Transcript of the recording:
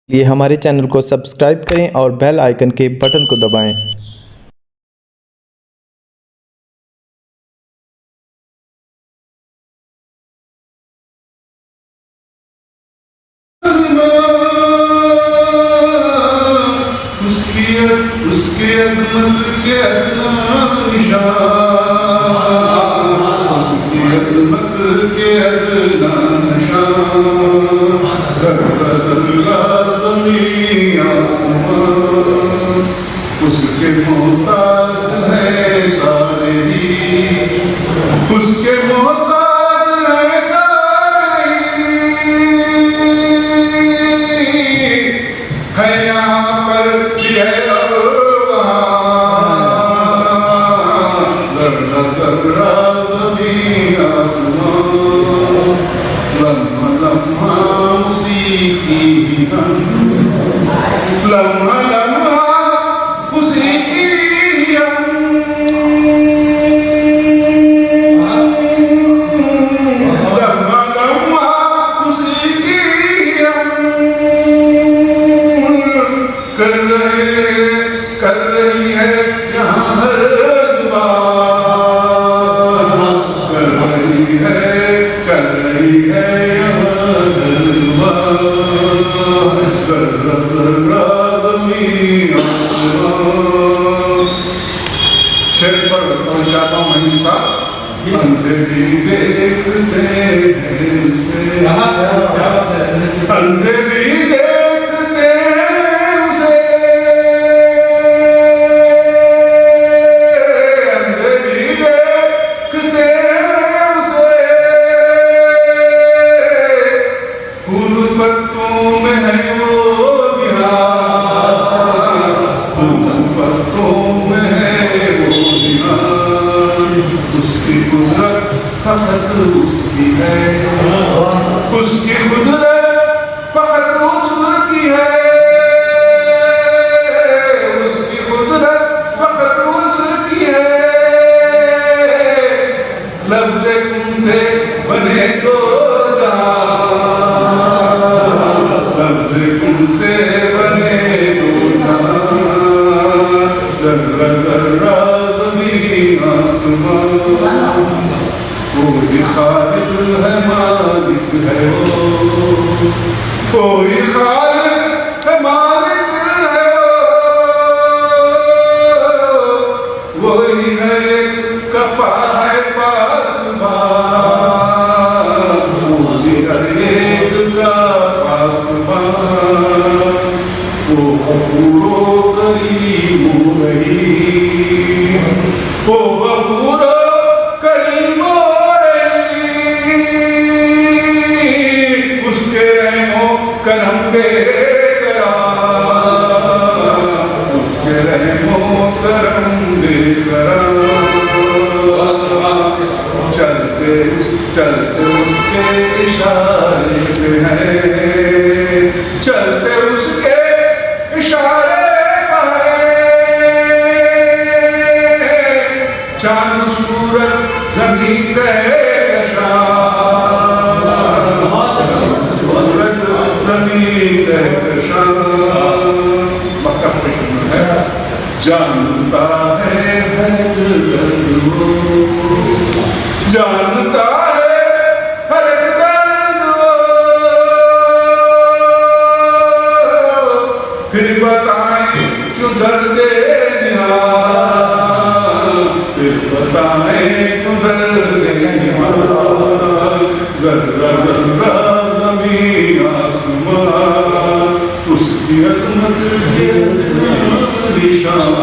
लिए हमारे चैनल को सब्सक्राइब करें और बेल आइकन के बटन को दबाएं। उसके अज़मत के अदना निशान, उसकी अज़मत के अदना निशान, ज़र्रा ज़र्रा ज़मीन आसमान, उसके मोहताज हैं सारे ही, उसके मोहताज हैं सारे ही, है यहाँ पर भी है लम्हा लम्हा उसी की लम्हा लम्हा उसी की लम्हा लम्हा उसी की कर रही है यहाँ हर जुबान, कर रही है यहाँ हर जुबान, ज़र्रा ज़र्रा ज़मीन आसमान। शेर पर पहुँचाता हूँ मैं साहब, अंधे भी देखते हैं उसे, अंधे भी देखते हैं उसे, अंधे भी देखते हैं उसे, फूल पत्तों में है वो निहार, फूल पत्तों में है वो निहार, उसकी कुदरत फकत उसकी है, उसकी कुदरत फकत उसकी है, उसकी कुदरत फकत उसकी है, लफ्ज़े उनसे बने दो जहां, लफ्ज़े उनसे बने दो जहां, ज़र्रा ज़र्रा ज़मीन आसमान, कोई खालिक है मालिक है वो, कोई खालिक है मालिक है वो, वही है एक कपा है पासबान, वही है एक का पासबान, वो गफूरो करीम रहीम, वो गफूरो करीम करम बेकरार, उसके रहमो करम बेकरार, चलते चलते उसके इशारे पे है, चलते उसके इशारे पे है, चांद सूरज ज़मीन पे जानता है वो, जानता है हर दर्द वो, फिर बताएं क्यों दर्द निहाल, फिर बताएं क्यों दर्द निहाल, ज़र्रा ज़र्रा ज़मीन आसमान, उसकी अज़मत के निशान।